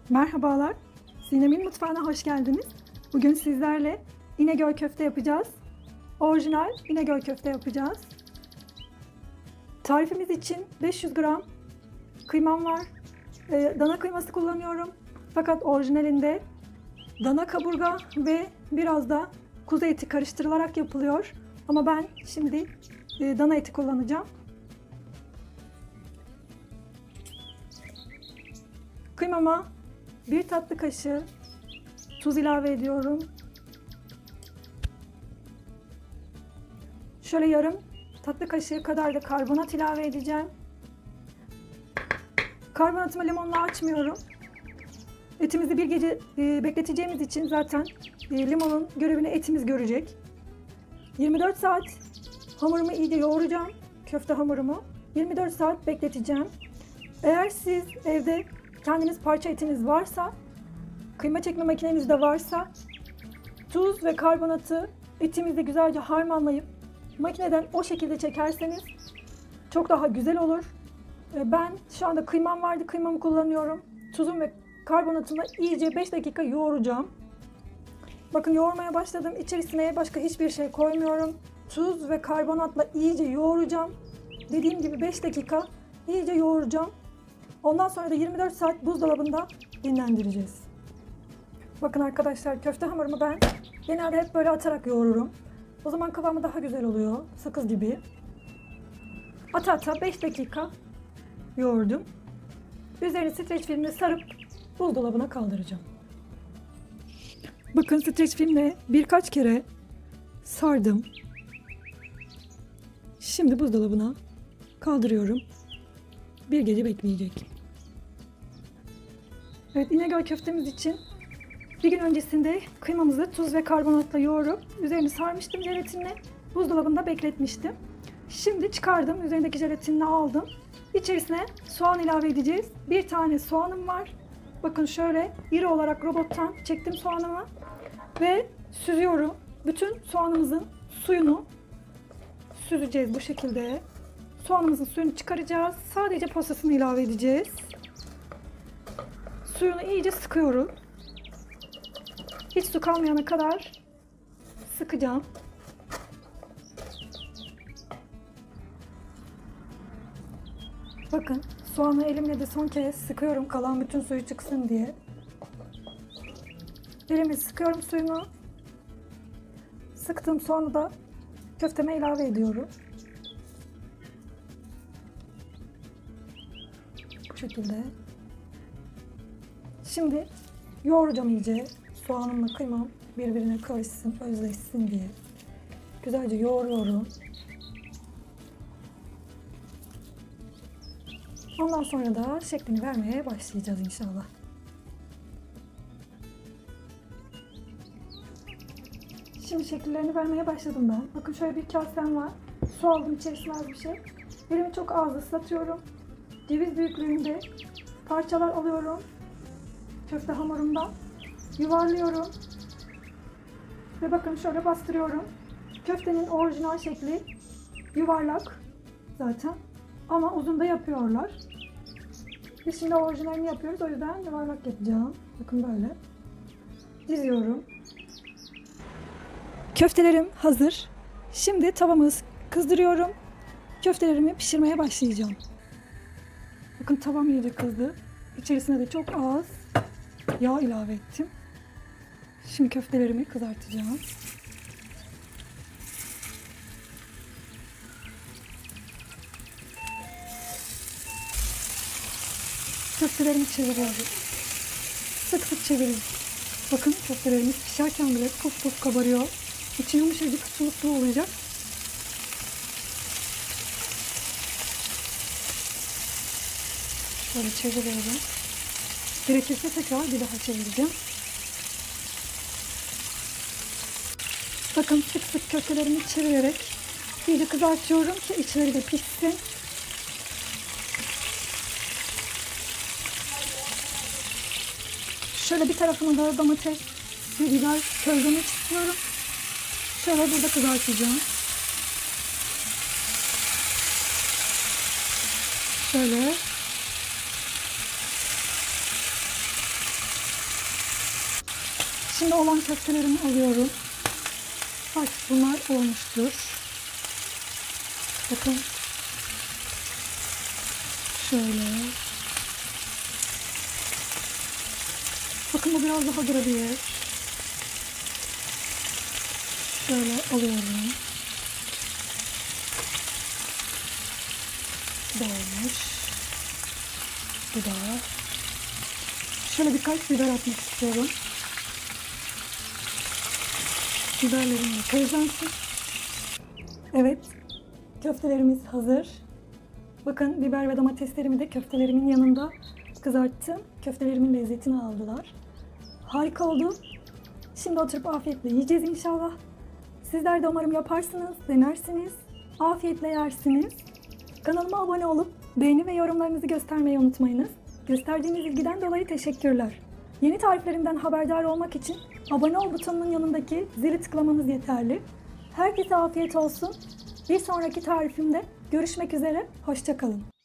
Merhabalar, Sinem'in mutfağına hoş geldiniz. Bugün sizlerle İnegöl köfte yapacağız. Orijinal İnegöl köfte yapacağız. Tarifimiz için 500 gram kıymam var. Dana kıyması kullanıyorum. Fakat orijinalinde dana kaburga ve biraz da kuzu eti karıştırılarak yapılıyor. Ama ben şimdi dana eti kullanacağım. Kıymama 1 tatlı kaşığı tuz ilave ediyorum. Şöyle yarım tatlı kaşığı kadar da karbonat ilave edeceğim. Karbonatımı limonla açmıyorum. Etimizi bir gece bekleteceğimiz için zaten limonun görevini etimiz görecek. 24 saat hamurumu iyice yoğuracağım. Köfte hamurumu 24 saat bekleteceğim. Eğer siz evde kendiniz parça etiniz varsa, kıyma çekme makineniz de varsa tuz ve karbonatı etimizle güzelce harmanlayıp makineden o şekilde çekerseniz çok daha güzel olur. Ben şu anda kıymam vardı, kıymamı kullanıyorum. Tuzum ve karbonatımla iyice 5 dakika yoğuracağım. Bakın yoğurmaya başladım. İçerisine başka hiçbir şey koymuyorum. Tuz ve karbonatla iyice yoğuracağım. Dediğim gibi 5 dakika iyice yoğuracağım. Ondan sonra da 24 saat buzdolabında dinlendireceğiz. Bakın arkadaşlar, köfte hamurumu ben genelde hep böyle atarak yoğururum. O zaman kıvamı daha güzel oluyor. Sakız gibi. Ata ata 5 dakika yoğurdum. Üzerini streç filmle sarıp buzdolabına kaldıracağım. Bakın streç filmle birkaç kere sardım. Şimdi buzdolabına kaldırıyorum. Bir gece bekleyecek. Evet, İnegöl köftemiz için bir gün öncesinde kıymamızı tuz ve karbonatla yoğurup üzerini sarmıştım jelatinle. Buzdolabında bekletmiştim. Şimdi çıkardım. Üzerindeki jelatinini aldım. İçerisine soğan ilave edeceğiz. Bir tane soğanım var. Bakın şöyle iri olarak robottan çektim soğanımı ve süzüyorum. Bütün soğanımızın suyunu süzeceğiz bu şekilde. Soğanımızın suyunu çıkaracağız. Sadece posasını ilave edeceğiz. Suyunu iyice sıkıyorum. Hiç su kalmayana kadar sıkacağım. Bakın soğanı elimle de son kez sıkıyorum, kalan bütün suyu çıksın diye. Elimle sıkıyorum suyunu. Sıktığım soğanı da köfteme ilave ediyorum. Bu şekilde. Şimdi yoğuracağım iyice. Soğanımla kıymam birbirine karışsın, özleşsin diye. Güzelce yoğuruyorum. Ondan sonra da şeklini vermeye başlayacağız inşallah. Şimdi şekillerini vermeye başladım ben. Bakın şöyle bir kasem var. Su aldım, içerisine az bir şey. Elimi çok az ıslatıyorum. Ceviz büyüklüğünde parçalar alıyorum. Köfte hamurumdan yuvarlıyorum. Ve bakın şöyle bastırıyorum. Köftenin orijinal şekli yuvarlak zaten. Ama uzun da yapıyorlar. Biz şimdi orijinalini yapıyoruz. O yüzden yuvarlak yapacağım. Bakın böyle. Diziyorum. Köftelerim hazır. Şimdi tavamı kızdırıyorum. Köftelerimi pişirmeye başlayacağım. Bakın tavam iyice kızdı. İçerisine de çok az yağ ilave ettim. Şimdi köftelerimi kızartacağım. Köftelerimi çeviriyorum. Sık sık çevirin. Bakın köftelerimiz pişerken bile puf puf kabarıyor. İçi yumuşacık, sulu sulu olacak. Şöyle çeviriyorum. Gerekirse tekrar bir daha çevireceğim. Bakın sık sık köftelerimi çevirerek iyice kızartıyorum ki içleri de pişsin. Şöyle bir tarafını da domates ve biber közlemek istiyorum. Şöyle burada kızartacağım. Şöyle Şimdi olan köftelerimi alıyorum. Bak bunlar olmuştur. Bakın. Şöyle. Bakın bu biraz daha durabilir. Şöyle alıyorum. Bu da olmuş. Bu da. Şöyle birkaç biber atmak istiyorum. Biberlerim de közlensin. Evet. Köftelerimiz hazır. Bakın biber ve domateslerimi de köftelerimin yanında kızarttım. Köftelerimin lezzetini aldılar. Harika oldu. Şimdi oturup afiyetle yiyeceğiz inşallah. Sizler de umarım yaparsınız, denersiniz. Afiyetle yersiniz. Kanalıma abone olup beğeni ve yorumlarınızı göstermeyi unutmayınız. Gösterdiğiniz ilgiden dolayı teşekkürler. Yeni tariflerimden haberdar olmak için abone ol butonunun yanındaki zili tıklamanız yeterli. Herkese afiyet olsun. Bir sonraki tarifimde görüşmek üzere. Hoşça kalın.